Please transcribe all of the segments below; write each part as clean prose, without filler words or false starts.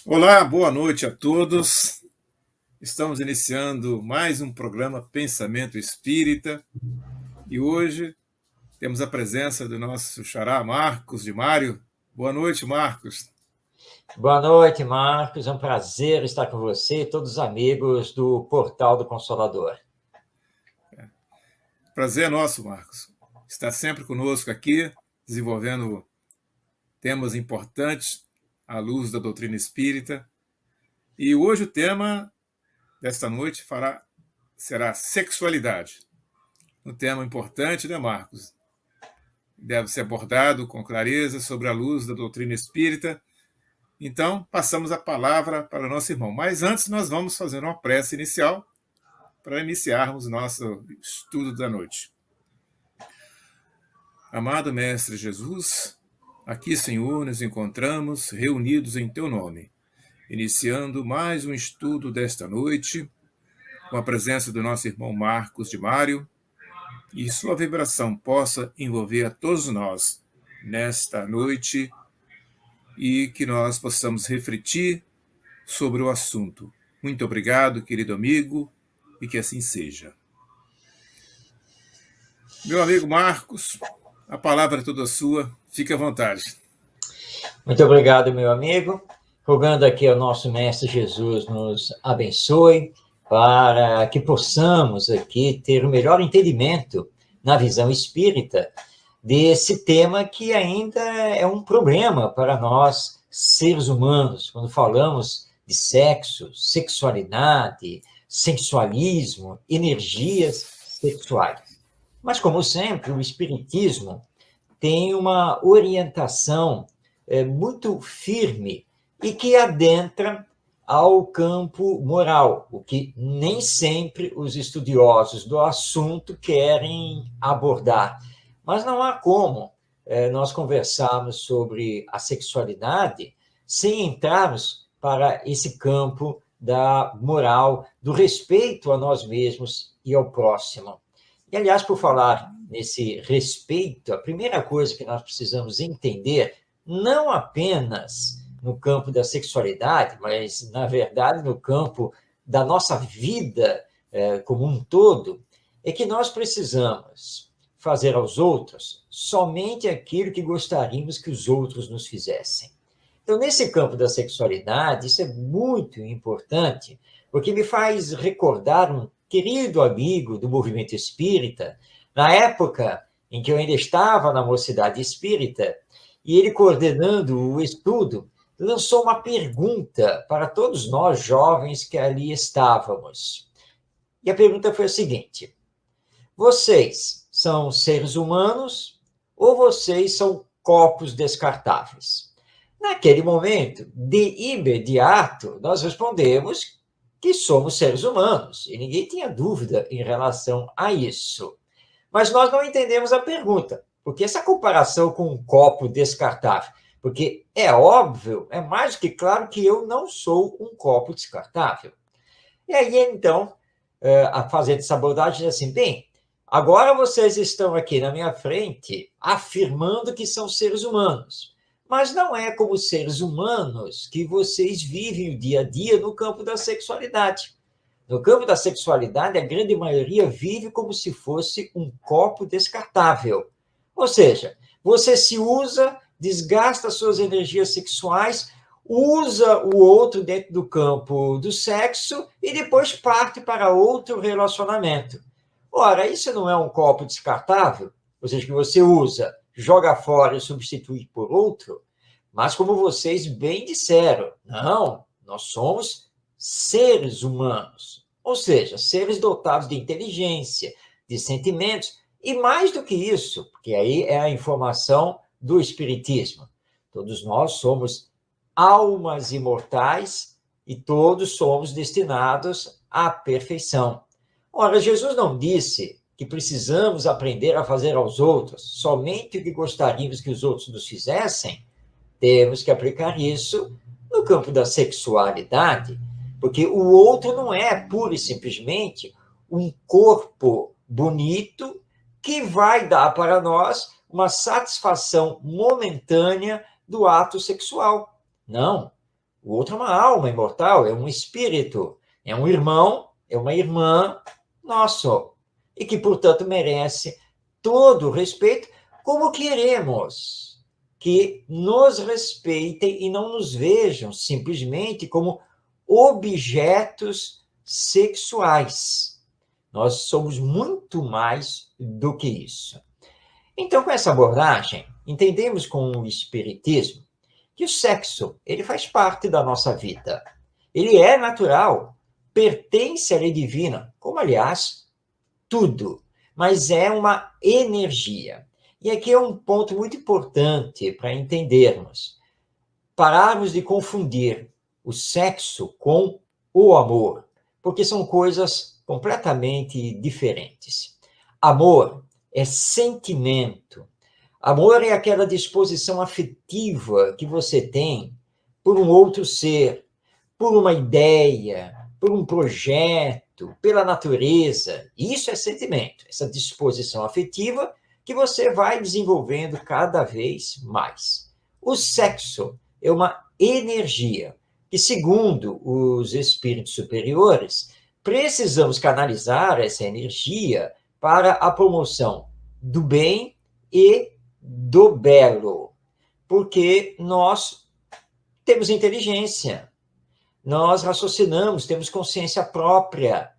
Olá, boa noite a todos. Estamos iniciando mais um programa Pensamento Espírita e hoje temos a presença do nosso xará Marcos de Mário. Boa noite, Marcos. Boa noite, Marcos. É um prazer estar com você e todos os amigos do Portal do Consolador. Prazer nosso, Marcos. Está sempre conosco aqui, desenvolvendo temas importantes à luz da doutrina espírita. E hoje o tema desta noite será sexualidade. Um tema importante, né, Marcos? Deve ser abordado com clareza sobre a luz da doutrina espírita. Então, passamos a palavra para o nosso irmão. Mas antes, nós vamos fazer uma prece inicial para iniciarmos nosso estudo da noite. Amado Mestre Jesus, aqui, Senhor, nos encontramos reunidos em Teu nome, iniciando mais um estudo desta noite, com a presença do nosso irmão Marcos de Mário, e sua vibração possa envolver a todos nós nesta noite e que nós possamos refletir sobre o assunto. Muito obrigado, querido amigo, e que assim seja. Meu amigo Marcos, a palavra é toda sua, fique à vontade. Muito obrigado, meu amigo. Rogando aqui ao nosso Mestre Jesus nos abençoe para que possamos aqui ter o melhor entendimento na visão espírita desse tema que ainda é um problema para nós, seres humanos, quando falamos de sexo, sexualidade, sensualismo, energias sexuais. Mas, como sempre, o Espiritismo tem uma orientação muito firme e que adentra ao campo moral, o que nem sempre os estudiosos do assunto querem abordar. Mas não há como nós conversarmos sobre a sexualidade sem entrarmos para esse campo da moral, do respeito a nós mesmos e ao próximo. E, aliás, por falar nesse respeito, a primeira coisa que nós precisamos entender, não apenas no campo da sexualidade, mas, na verdade, no campo da nossa vida como um todo, é que nós precisamos fazer aos outros somente aquilo que gostaríamos que os outros nos fizessem. Então, nesse campo da sexualidade, isso é muito importante, porque me faz recordar um querido amigo do movimento espírita, na época em que eu ainda estava na Mocidade Espírita, e ele, coordenando o estudo, lançou uma pergunta para todos nós jovens que ali estávamos. E a pergunta foi a seguinte: vocês são seres humanos ou vocês são corpos descartáveis? Naquele momento, de imediato, nós respondemos que somos seres humanos, e ninguém tinha dúvida em relação a isso. Mas nós não entendemos a pergunta, porque essa comparação com um copo descartável, porque é óbvio, é mais do que claro que eu não sou um copo descartável. E aí, então, a fazer essa abordagem assim, bem, agora vocês estão aqui na minha frente afirmando que são seres humanos, mas não é como seres humanos que vocês vivem o dia a dia no campo da sexualidade. No campo da sexualidade, a grande maioria vive como se fosse um copo descartável. Ou seja, você se usa, desgasta suas energias sexuais, usa o outro dentro do campo do sexo e depois parte para outro relacionamento. Ora, isso não é um copo descartável? Ou seja, que você usa, joga fora e substitui por outro? Mas como vocês bem disseram, não, nós somos seres humanos, ou seja, seres dotados de inteligência, de sentimentos, e mais do que isso, porque aí é a informação do Espiritismo. Todos nós somos almas imortais e todos somos destinados à perfeição. Ora, Jesus não disse que precisamos aprender a fazer aos outros somente o que gostaríamos que os outros nos fizessem. Temos que aplicar isso no campo da sexualidade, porque o outro não é pura e simplesmente um corpo bonito que vai dar para nós uma satisfação momentânea do ato sexual. Não. o outro é uma alma imortal, é um espírito, é um irmão, é uma irmã nosso, e que, portanto, merece todo o respeito, como queremos que nos respeitem e não nos vejam simplesmente como objetos sexuais. Nós somos muito mais do que isso. Então, com essa abordagem, entendemos com o Espiritismo que o sexo ele faz parte da nossa vida. Ele é natural, pertence à lei divina, como, aliás, tudo, mas é uma energia. E aqui é um ponto muito importante para entendermos. Pararmos de confundir o sexo com o amor, porque são coisas completamente diferentes. Amor é sentimento. Amor é aquela disposição afetiva que você tem por um outro ser, por uma ideia, por um projeto, pela natureza. Isso é sentimento, essa disposição afetiva que você vai desenvolvendo cada vez mais. O sexo é uma energia que, segundo os espíritos superiores, precisamos canalizar essa energia para a promoção do bem e do belo, porque nós temos inteligência, nós raciocinamos, temos consciência própria,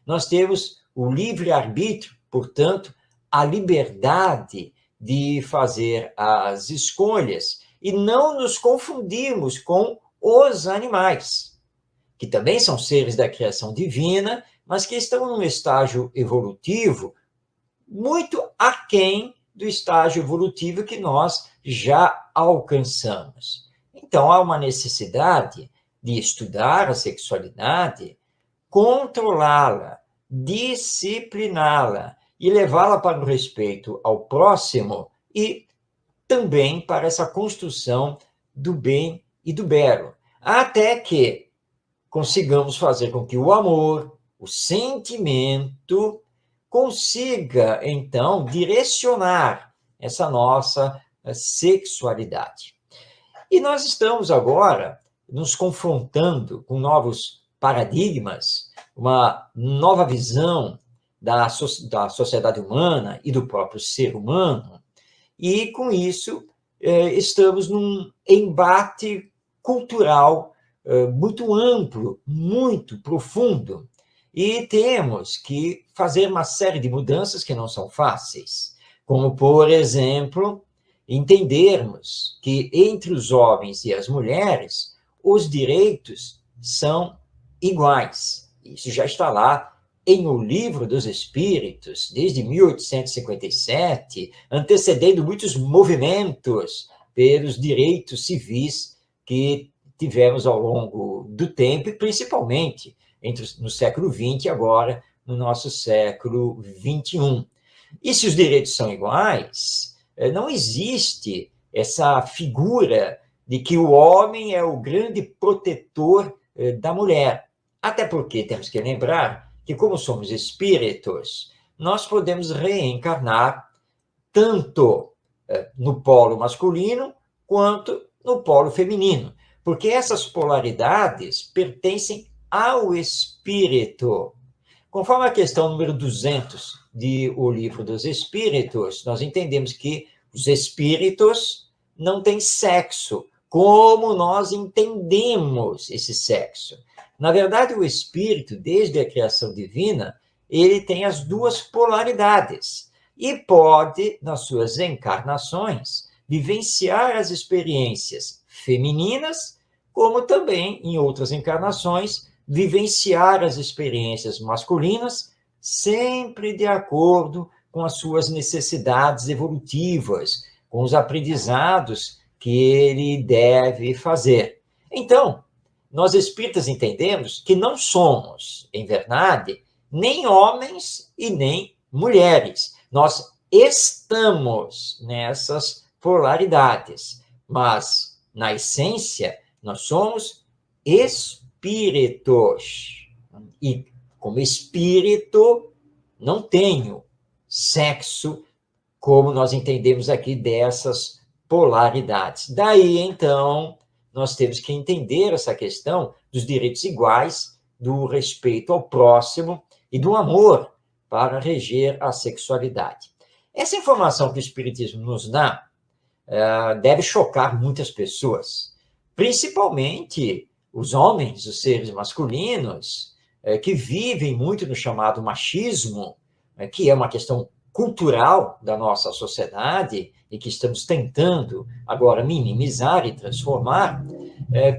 nós temos o livre-arbítrio, portanto, a liberdade de fazer as escolhas e não nos confundirmos com os animais, que também são seres da criação divina, mas que estão num estágio evolutivo muito aquém do estágio evolutivo que nós já alcançamos. Então, há uma necessidade de estudar a sexualidade, controlá-la, discipliná-la e levá-la para o respeito ao próximo e também para essa construção do bem e do belo, até que consigamos fazer com que o amor, o sentimento, consiga, então, direcionar essa nossa sexualidade. E nós estamos agora nos confrontando com novos paradigmas, uma nova visão da sociedade humana e do próprio ser humano, e, com isso, estamos num embate cultural muito amplo, muito profundo, e temos que fazer uma série de mudanças que não são fáceis, como, por exemplo, entendermos que entre os homens e as mulheres, os direitos são iguais. Isso já está lá em O Livro dos Espíritos, desde 1857, antecedendo muitos movimentos pelos direitos civis que tivemos ao longo do tempo, e principalmente no século XX e agora no nosso século XXI. E se os direitos são iguais, não existe essa figura de que o homem é o grande protetor da mulher. Até porque temos que lembrar que, como somos espíritos, nós podemos reencarnar tanto no polo masculino quanto no polo feminino, porque essas polaridades pertencem ao espírito. Conforme a questão número 200 de O Livro dos Espíritos, nós entendemos que os espíritos não têm sexo, como nós entendemos esse sexo. Na verdade, o espírito, desde a criação divina, ele tem as duas polaridades e pode, nas suas encarnações, vivenciar as experiências femininas, como também, em outras encarnações, vivenciar as experiências masculinas, sempre de acordo com as suas necessidades evolutivas, com os aprendizados que ele deve fazer. Então, nós espíritas entendemos que não somos, em verdade, nem homens e nem mulheres. Nós estamos nessas polaridades, mas, na essência, nós somos espíritos. E, como espírito, não tenho sexo, como nós entendemos aqui dessas polaridades. Daí, então, nós temos que entender essa questão dos direitos iguais, do respeito ao próximo e do amor para reger a sexualidade. Essa informação que o Espiritismo nos dá deve chocar muitas pessoas, principalmente os homens, os seres masculinos, que vivem muito no chamado machismo, que é uma questão cultural da nossa sociedade e que estamos tentando agora minimizar e transformar,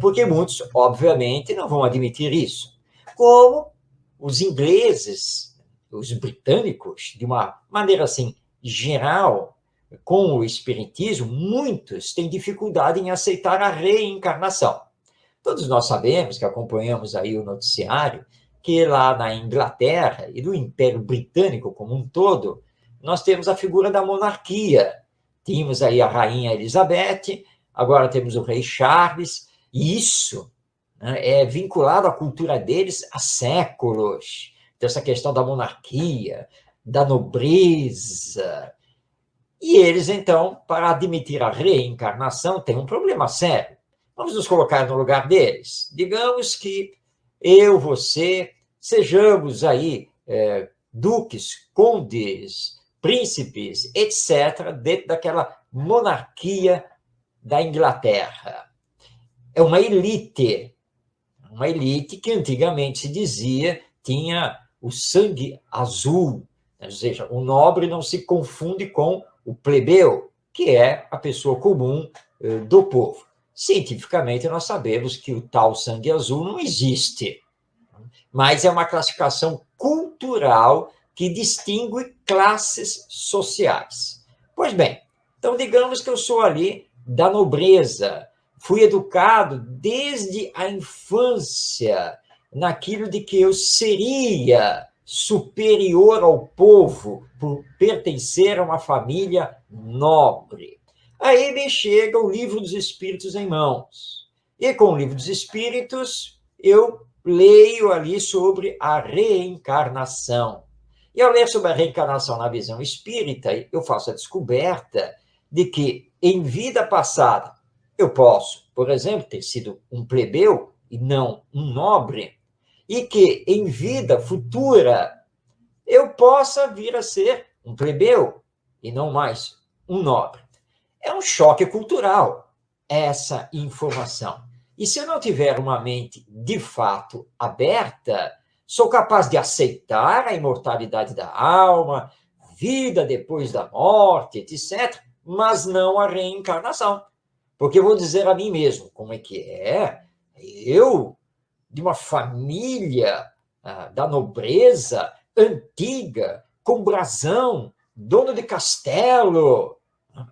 porque muitos, obviamente, não vão admitir isso. Como os ingleses, os britânicos, de uma maneira assim geral, com o espiritismo, muitos têm dificuldade em aceitar a reencarnação. Todos nós sabemos, que acompanhamos aí o noticiário, que lá na Inglaterra e no Império Britânico como um todo, nós temos a figura da monarquia. Tínhamos aí a rainha Elizabeth, agora temos o rei Charles, e isso, né, é vinculado à cultura deles há séculos. Então, essa questão da monarquia, da nobreza. E eles, então, para admitir a reencarnação, têm um problema sério. Vamos nos colocar no lugar deles. Digamos que eu, você, sejamos aí duques, condes, príncipes, etc., dentro daquela monarquia da Inglaterra. É uma elite que antigamente se dizia tinha o sangue azul, ou seja, o nobre não se confunde com o plebeu, que é a pessoa comum do povo. Cientificamente, nós sabemos que o tal sangue azul não existe, mas é uma classificação cultural que distingue classes sociais. Pois bem, então digamos que eu sou ali da nobreza, fui educado desde a infância naquilo de que eu seria superior ao povo por pertencer a uma família nobre. Aí me chega o Livro dos Espíritos em mãos. E com o Livro dos Espíritos, eu leio ali sobre a reencarnação. E ao ler sobre a reencarnação na visão espírita, eu faço a descoberta de que, em vida passada, eu posso, por exemplo, ter sido um plebeu e não um nobre, e que, em vida futura, eu possa vir a ser um plebeu e não mais um nobre. É um choque cultural, essa informação. E se eu não tiver uma mente, de fato, aberta, sou capaz de aceitar a imortalidade da alma, vida depois da morte, etc., mas não a reencarnação. Porque eu vou dizer a mim mesmo, como é que é? Eu, de uma família da nobreza antiga, com brasão, dono de castelo,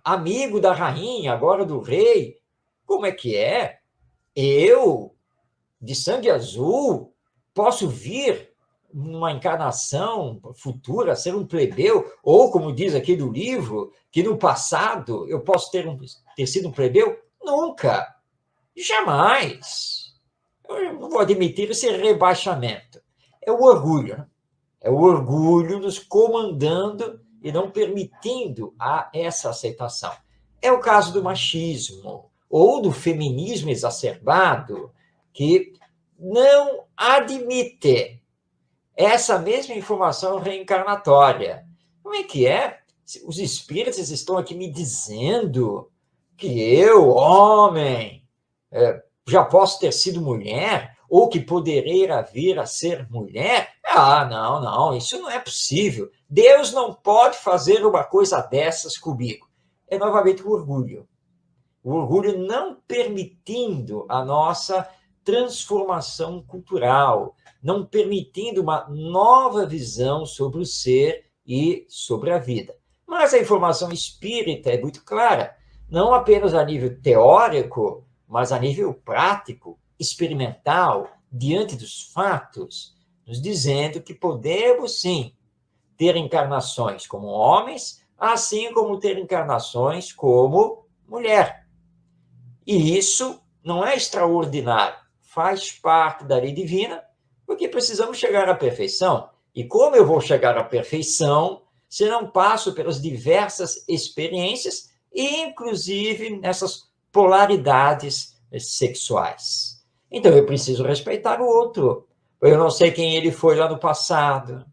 amigo da rainha, agora do rei, como é que é? Eu, de sangue azul, posso vir numa encarnação futura, ser um plebeu, ou, como diz aqui do livro, que no passado eu posso ter sido um plebeu? Nunca, jamais. Eu não vou admitir esse rebaixamento. É o orgulho, né? É o orgulho nos comandando e não permitindo essa aceitação. É o caso do machismo ou do feminismo exacerbado, que não admite essa mesma informação reencarnatória. Como é que é? Os espíritos estão aqui me dizendo que eu, homem, já posso ter sido mulher, ou que poderia vir a ser mulher? Não, isso não é possível. Deus não pode fazer uma coisa dessas comigo. É novamente o orgulho. O orgulho não permitindo a nossa transformação cultural, não permitindo uma nova visão sobre o ser e sobre a vida. Mas a informação espírita é muito clara, não apenas a nível teórico, mas a nível prático, experimental, diante dos fatos, nos dizendo que podemos, sim, ter encarnações como homens, assim como ter encarnações como mulher. E isso não é extraordinário, faz parte da lei divina, porque precisamos chegar à perfeição. E como eu vou chegar à perfeição se não passo pelas diversas experiências, inclusive nessas polaridades sexuais. Então, eu preciso respeitar o outro. Eu não sei quem ele foi lá no passado,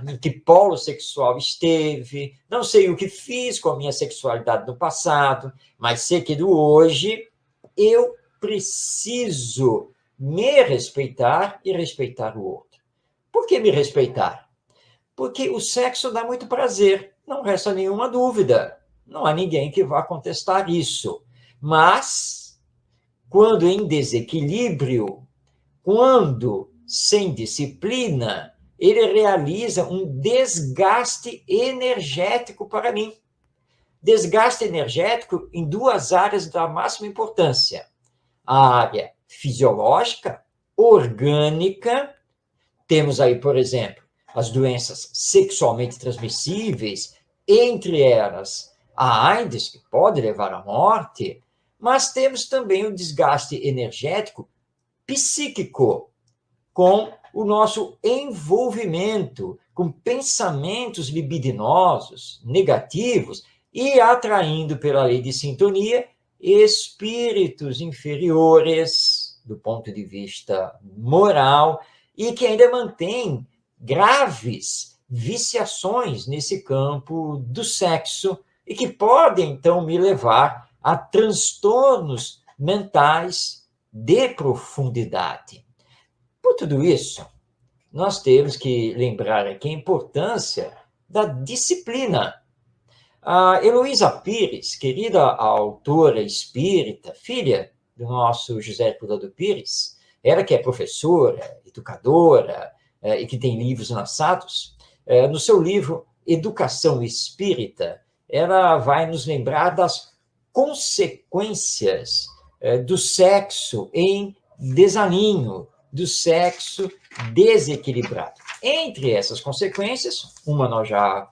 em que polo sexual esteve, não sei o que fiz com a minha sexualidade no passado, mas sei que do hoje eu preciso me respeitar e respeitar o outro. Por que me respeitar? Porque o sexo dá muito prazer, não resta nenhuma dúvida. Não há ninguém que vá contestar isso. Mas, quando em desequilíbrio, quando sem disciplina, ele realiza um desgaste energético para mim. Desgaste energético em duas áreas da máxima importância. A área fisiológica, orgânica, temos aí, por exemplo, as doenças sexualmente transmissíveis, entre elas a AIDS, que pode levar à morte, mas temos também o desgaste energético psíquico, com o nosso envolvimento com pensamentos libidinosos, negativos, e atraindo pela lei de sintonia espíritos inferiores do ponto de vista moral e que ainda mantêm graves viciações nesse campo do sexo e que podem, então, me levar a transtornos mentais de profundidade. Por tudo isso, nós temos que lembrar aqui a importância da disciplina. A Heloísa Pires, querida autora espírita, filha do nosso José Herculano Pires, ela que é professora, educadora e que tem livros lançados, no seu livro Educação Espírita, ela vai nos lembrar das consequências do sexo em desalinho, do sexo desequilibrado. Entre essas consequências, uma nós já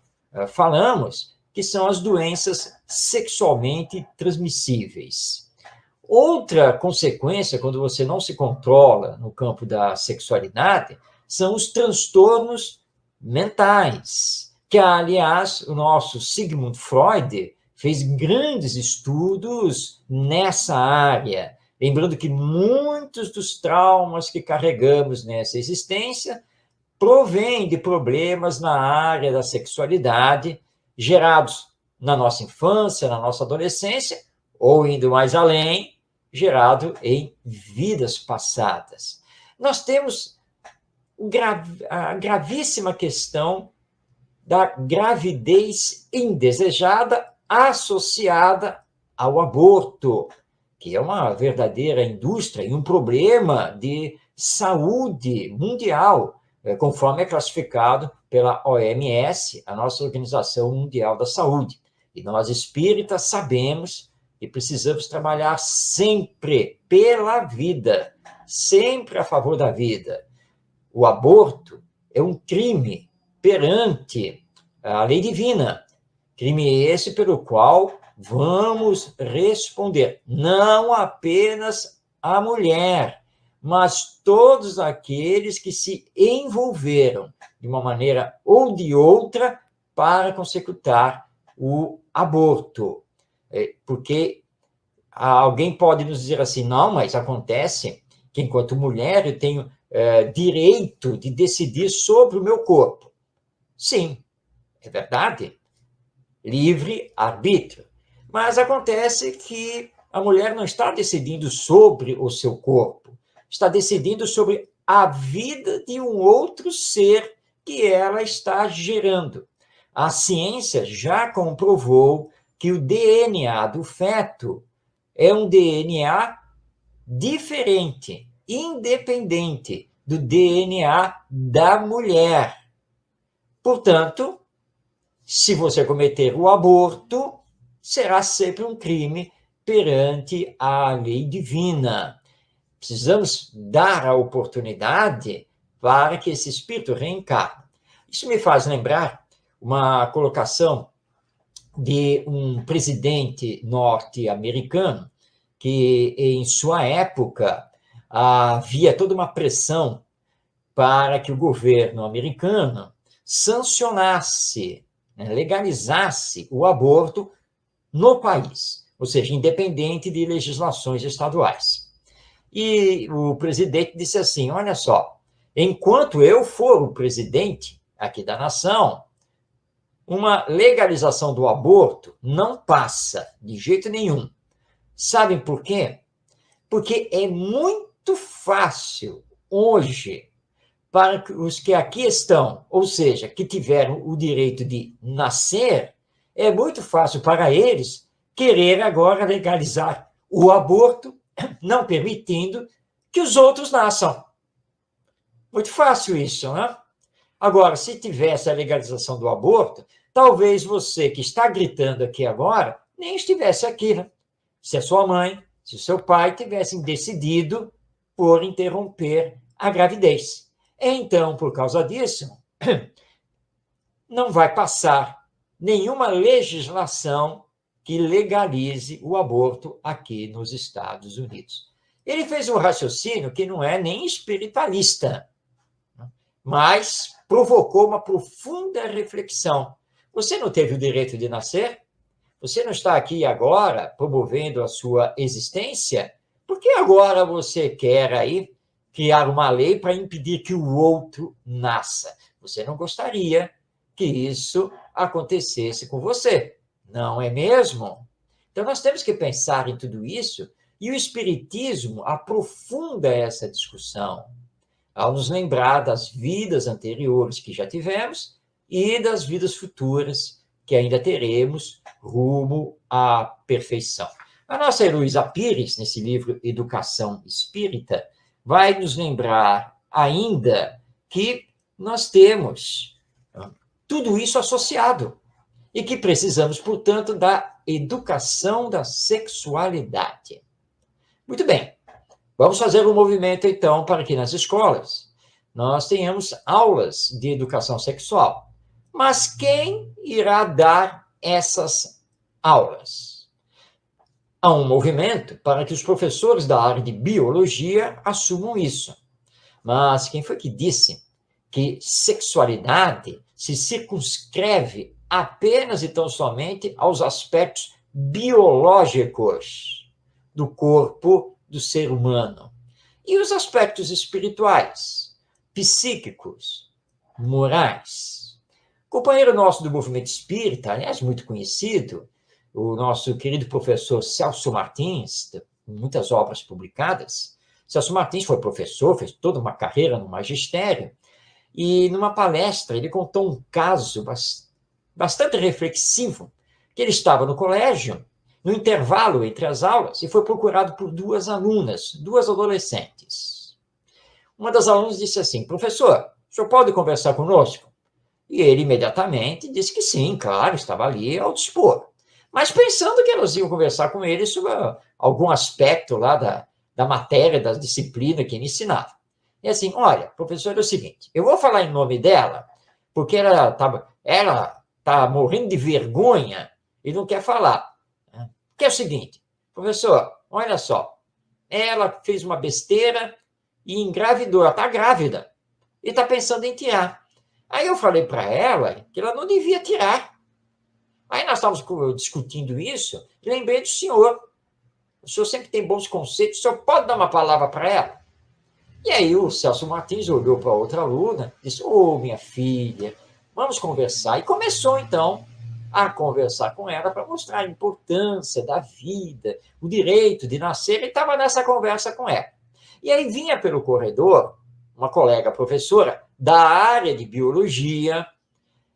falamos, que são as doenças sexualmente transmissíveis. Outra consequência, quando você não se controla no campo da sexualidade, são os transtornos mentais, que, aliás, o nosso Sigmund Freud fez grandes estudos nessa área, lembrando que muitos dos traumas que carregamos nessa existência provêm de problemas na área da sexualidade, gerados na nossa infância, na nossa adolescência, ou indo mais além, gerado em vidas passadas. Nós temos a gravíssima questão da gravidez indesejada associada ao aborto, que é uma verdadeira indústria e um problema de saúde mundial, conforme é classificado pela OMS, a nossa Organização Mundial da Saúde. E nós espíritas sabemos que precisamos trabalhar sempre pela vida, sempre a favor da vida. O aborto é um crime perante a lei divina, crime esse pelo qual vamos responder, não apenas a mulher, mas todos aqueles que se envolveram de uma maneira ou de outra para consecutar o aborto. Porque alguém pode nos dizer assim, não, mas acontece que enquanto mulher eu tenho direito de decidir sobre o meu corpo. Sim, é verdade. Livre-arbítrio. Mas acontece que a mulher não está decidindo sobre o seu corpo, está decidindo sobre a vida de um outro ser que ela está gerando. A ciência já comprovou que o DNA do feto é um DNA diferente, independente do DNA da mulher. Portanto, se você cometer o aborto, será sempre um crime perante a lei divina. Precisamos dar a oportunidade para que esse espírito reencarne. Isso me faz lembrar uma colocação de um presidente norte-americano que, em sua época, havia toda uma pressão para que o governo americano sancionasse, legalizasse o aborto no país. ou seja, independente de legislações estaduais. E o presidente disse assim: olha só, enquanto eu for o presidente aqui da nação, uma legalização do aborto não passa de jeito nenhum. Sabem por quê? Porque é muito fácil hoje para os que aqui estão, ou seja, que tiveram o direito de nascer, é muito fácil para eles querer agora legalizar o aborto, não permitindo que os outros nasçam. Muito fácil isso, né? Agora, se tivesse a legalização do aborto, talvez você que está gritando aqui agora nem estivesse aqui, né? Se a sua mãe, se o seu pai tivessem decidido por interromper a gravidez. Então, por causa disso, não vai passar nenhuma legislação que legalize o aborto aqui nos Estados Unidos. Ele fez um raciocínio que não é nem espiritualista, mas provocou uma profunda reflexão. Você não teve o direito de nascer? Você não está aqui agora promovendo a sua existência? Por que agora você quer aí criar uma lei para impedir que o outro nasça? Você não gostaria que isso acontecesse com você, não é mesmo? Então, nós temos que pensar em tudo isso, e o Espiritismo aprofunda essa discussão ao nos lembrar das vidas anteriores que já tivemos e das vidas futuras que ainda teremos rumo à perfeição. A nossa Heloísa Pires, nesse livro Educação Espírita, vai nos lembrar ainda que nós temos tudo isso associado e que precisamos, portanto, da educação da sexualidade. Muito bem, vamos fazer um movimento, então, para que nas escolas nós tenhamos aulas de educação sexual. Mas quem irá dar essas aulas? Há um movimento para que os professores da área de biologia assumam isso. Mas quem foi que disse que sexualidade se circunscreve apenas e tão somente aos aspectos biológicos do corpo do ser humano? E os aspectos espirituais, psíquicos, morais? Companheiro nosso do movimento espírita, aliás, muito conhecido, o nosso querido professor Celso Martins, muitas obras publicadas. Celso Martins foi professor, fez toda uma carreira no magistério, e numa palestra ele contou um caso bastante reflexivo, que ele estava no colégio, no intervalo entre as aulas, e foi procurado por duas alunas, duas adolescentes. Uma das alunas disse assim: professor, o senhor pode conversar conosco? E ele imediatamente disse que sim, claro, estava ali ao dispor. Mas pensando que elas iam conversar com ele sobre algum aspecto lá da matéria, da disciplina que ele ensinava. E assim, olha, professor, é o seguinte, eu vou falar em nome dela, porque ela tá morrendo de vergonha e não quer falar. Que é o seguinte, professor, olha só, ela fez uma besteira e engravidou, ela está grávida e está pensando em tirar. Aí eu falei para ela que ela não devia tirar. Aí nós estávamos discutindo isso, e lembrei do senhor. O senhor sempre tem bons conceitos, o senhor pode dar uma palavra para ela? E aí o Celso Martins olhou para outra aluna e disse: ô, minha filha, vamos conversar. E começou, então, a conversar com ela para mostrar a importância da vida, o direito de nascer, e estava nessa conversa com ela. E aí vinha pelo corredor uma colega professora da área de biologia,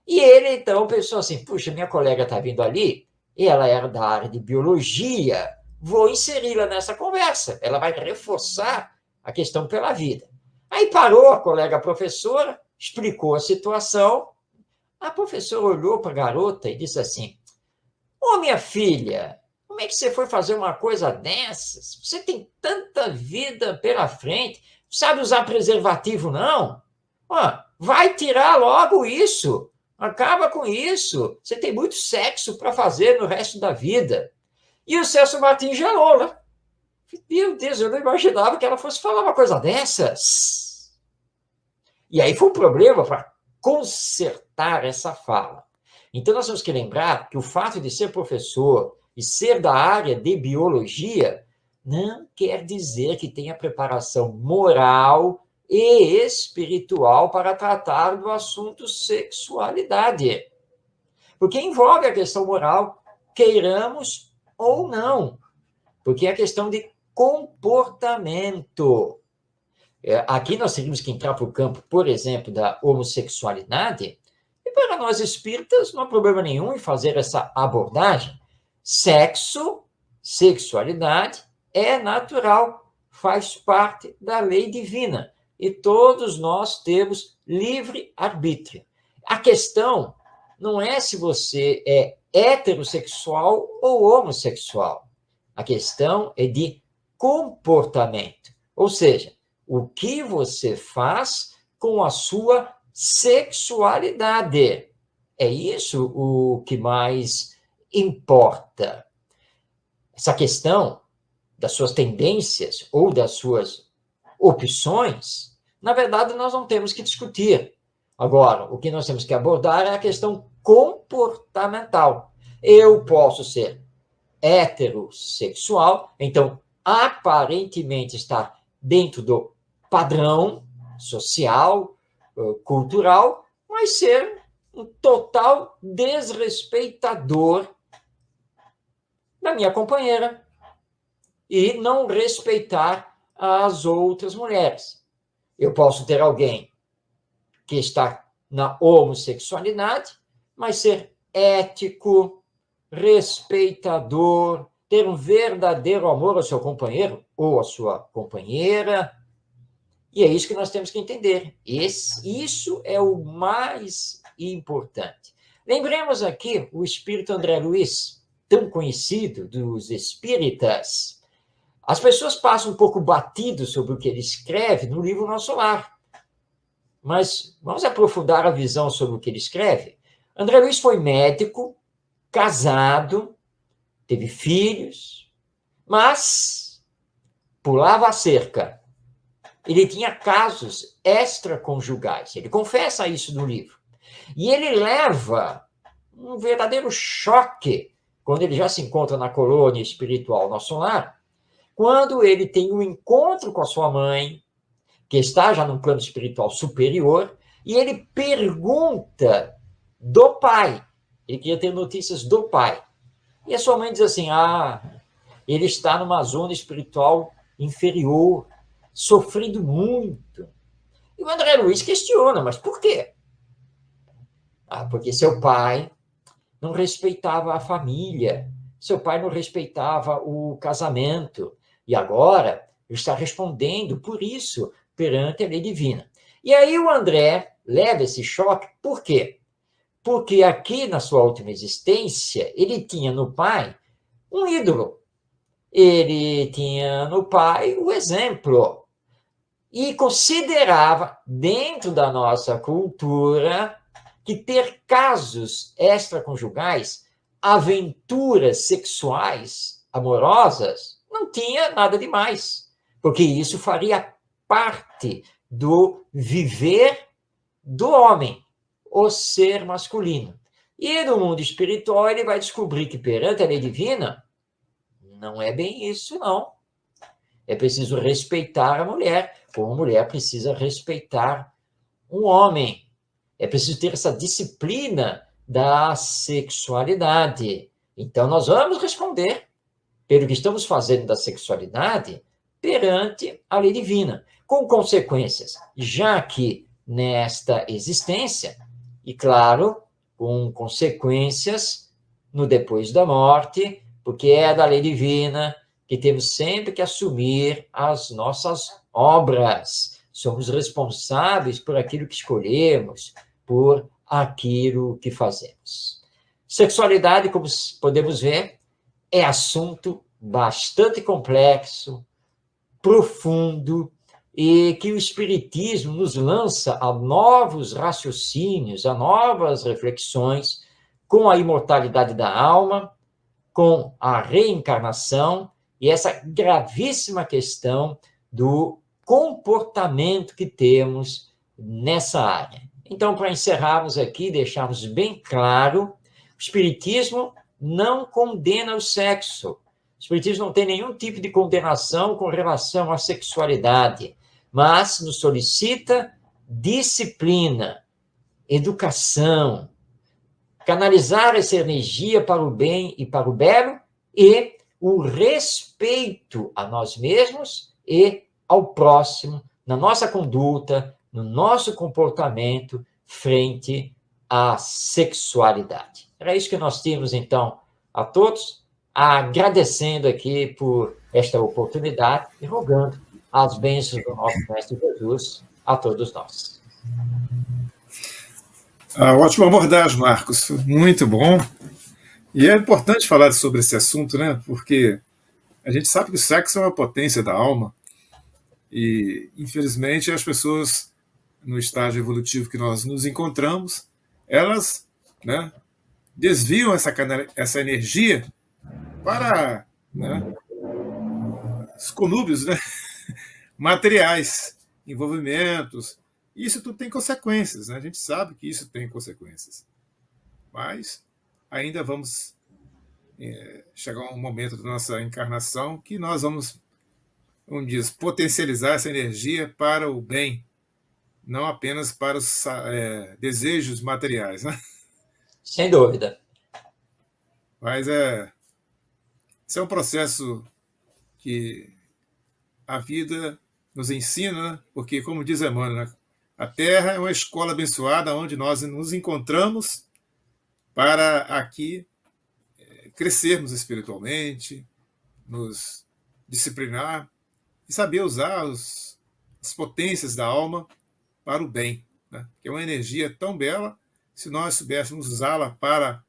e ele, então, pensou assim: puxa, minha colega está vindo ali, e ela era da área de biologia, vou inseri-la nessa conversa, ela vai reforçar a questão pela vida. Aí parou a colega professora, explicou a situação, a professora olhou para a garota e disse assim: ô, minha filha, como é que você foi fazer uma coisa dessas? Você tem tanta vida pela frente, não sabe usar preservativo, não? Ó, vai tirar logo isso. Acaba com isso. Você tem muito sexo para fazer no resto da vida. E o Celso Martins gelou, né? Meu Deus, eu não imaginava que ela fosse falar uma coisa dessas. E aí foi um problema para consertar essa fala. Então, nós temos que lembrar que o fato de ser professor e ser da área de biologia não quer dizer que tenha preparação moral e espiritual para tratar do assunto sexualidade. Porque envolve a questão moral, queiramos ou não. Porque é a questão de comportamento. Aqui nós teríamos que entrar para o campo, por exemplo, da homossexualidade, e para nós espíritas não há problema nenhum em fazer essa abordagem. Sexo, sexualidade é natural, faz parte da lei divina, e todos nós temos livre arbítrio. A questão não é se você é heterossexual ou homossexual. A questão é de comportamento, ou seja, o que você faz com a sua sexualidade. É isso o que mais importa. Essa questão das suas tendências ou das suas opções, na verdade, nós não temos que discutir. Agora, o que nós temos que abordar é a questão comportamental. Eu posso ser heterossexual, então, aparentemente estar dentro do padrão social, cultural, mas ser um total desrespeitador da minha companheira e não respeitar as outras mulheres. Eu posso ter alguém que está na homossexualidade, mas ser ético, respeitador, ter um verdadeiro amor ao seu companheiro ou à sua companheira. E é isso que nós temos que entender. Isso é o mais importante. Lembremos aqui o espírito André Luiz, tão conhecido dos espíritas. As pessoas passam um pouco batido sobre o que ele escreve no livro Nosso Lar. Mas vamos aprofundar a visão sobre o que ele escreve. André Luiz foi médico, casado, teve filhos, mas pulava a cerca. Ele tinha casos extraconjugais. Ele confessa isso no livro. E ele leva um verdadeiro choque quando ele já se encontra na colônia espiritual Nosso Lar, quando ele tem um encontro com a sua mãe, que está já num plano espiritual superior, e ele pergunta do pai. Ele queria ter notícias do pai. E a sua mãe diz assim, ele está numa zona espiritual inferior, sofrendo muito. E o André Luiz questiona, mas por quê? Porque seu pai não respeitava a família, seu pai não respeitava o casamento, e agora ele está respondendo por isso perante a lei divina. E aí o André leva esse choque, por quê? Porque aqui na sua última existência, ele tinha no pai um ídolo. Ele tinha no pai o exemplo. E considerava, dentro da nossa cultura, que ter casos extraconjugais, aventuras sexuais amorosas, não tinha nada demais, porque isso faria parte do viver do homem, o ser masculino. E no mundo espiritual ele vai descobrir que perante a lei divina, não é bem isso, não. É preciso respeitar a mulher, como a mulher precisa respeitar um homem. É preciso ter essa disciplina da sexualidade. Então, nós vamos responder pelo que estamos fazendo da sexualidade perante a lei divina, com consequências, já que nesta existência, e claro, com consequências no depois da morte, porque é da lei divina que temos sempre que assumir as nossas obras. Somos responsáveis por aquilo que escolhemos, por aquilo que fazemos. Sexualidade, como podemos ver, é assunto bastante complexo, profundo, e que o Espiritismo nos lança a novos raciocínios, a novas reflexões com a imortalidade da alma, com a reencarnação e essa gravíssima questão do comportamento que temos nessa área. Então, para encerrarmos aqui, deixarmos bem claro, o Espiritismo não condena o sexo. O Espiritismo não tem nenhum tipo de condenação com relação à sexualidade, mas nos solicita disciplina, educação, canalizar essa energia para o bem e para o belo e o respeito a nós mesmos e ao próximo, na nossa conduta, no nosso comportamento frente à sexualidade. Era isso que nós tínhamos, então, a todos, agradecendo aqui por esta oportunidade e rogando as bênçãos do nosso Mestre Jesus a todos nós. Ótima abordagem, Marcos. Muito bom. E é importante falar sobre esse assunto, né? Porque a gente sabe que o sexo é uma potência da alma e, infelizmente, as pessoas, no estágio evolutivo que nós nos encontramos, elas, né, desviam essa energia para, né, os conúbios, né, materiais, envolvimentos. Isso tudo tem consequências, né? A gente sabe que isso tem consequências. Mas ainda vamos chegar a um momento da nossa encarnação que nós vamos dizer, potencializar essa energia para o bem, não apenas para os desejos materiais, né? Sem dúvida. Mas esse é um processo que a vida nos ensina, né? Porque, como diz Emmanuel, né? A Terra é uma escola abençoada onde nós nos encontramos para aqui crescermos espiritualmente, nos disciplinar e saber usar as potências da alma para o bem, né? Que é uma energia tão bela, se nós soubéssemos usá-la para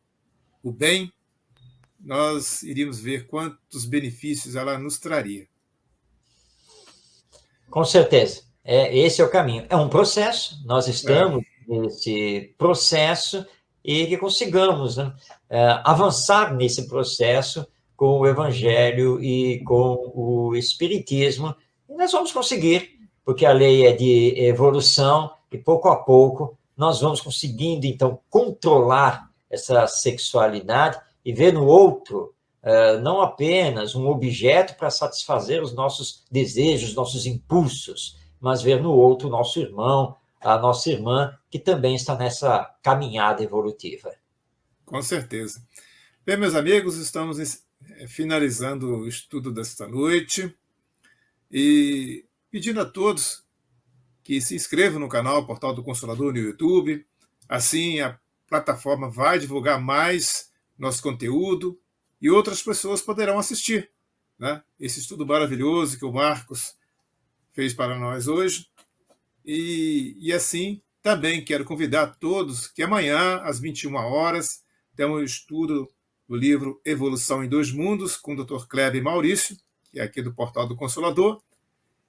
o bem, nós iríamos ver quantos benefícios ela nos traria. Com certeza. Esse é o caminho. É um processo, nós estamos nesse processo e que consigamos, né, avançar nesse processo com o Evangelho e com o Espiritismo. E nós vamos conseguir, porque a lei é de evolução e pouco a pouco nós vamos conseguindo, então, controlar essa sexualidade e ver no outro não apenas um objeto para satisfazer os nossos desejos, nossos impulsos, mas ver no outro o nosso irmão, a nossa irmã, que também está nessa caminhada evolutiva. Com certeza. Bem, meus amigos, estamos finalizando o estudo desta noite e pedindo a todos que se inscrevam no canal Portal do Consolador no YouTube. Assim, a plataforma vai divulgar mais nosso conteúdo e outras pessoas poderão assistir, né? Esse estudo maravilhoso que o Marcos fez para nós hoje. E assim, também quero convidar todos que amanhã, às 21 horas, temos o estudo do livro Evolução em Dois Mundos, com o Dr. Kleber Maurício, que é aqui do Portal do Consolador.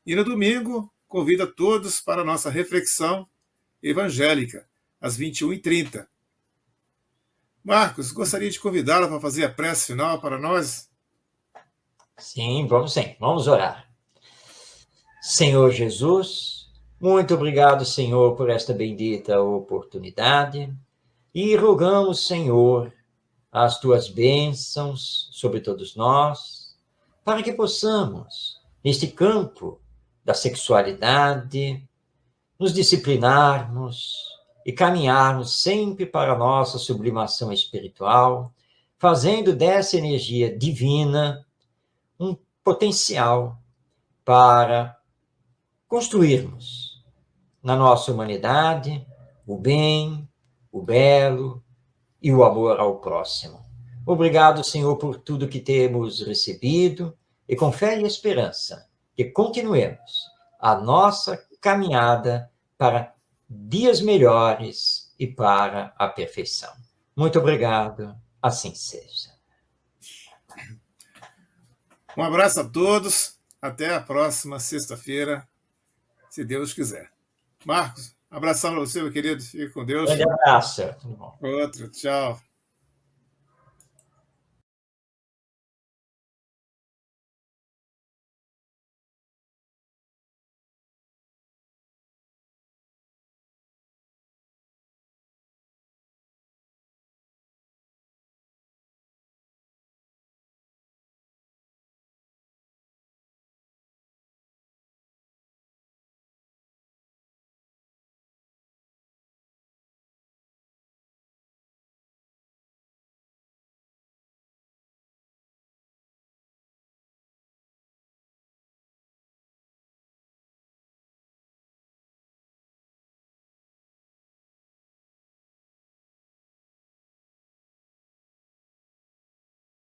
E no domingo, convido a todos para a nossa reflexão evangélica, às 21h30. Marcos, gostaria de convidá-la para fazer a prece final para nós? Sim. Vamos orar. Senhor Jesus, muito obrigado, Senhor, por esta bendita oportunidade e rogamos, Senhor, as tuas bênçãos sobre todos nós, para que possamos, neste campo da sexualidade, nos disciplinarmos e caminharmos sempre para a nossa sublimação espiritual, fazendo dessa energia divina um potencial para construirmos na nossa humanidade o bem, o belo e o amor ao próximo. Obrigado, Senhor, por tudo que temos recebido e com fé e esperança que continuemos a nossa caminhada para dias melhores e para a perfeição. Muito obrigado, assim seja. Um abraço a todos, até a próxima sexta-feira, se Deus quiser. Marcos, abração para você, meu querido, fique com Deus. Um grande abraço. Outro, tchau.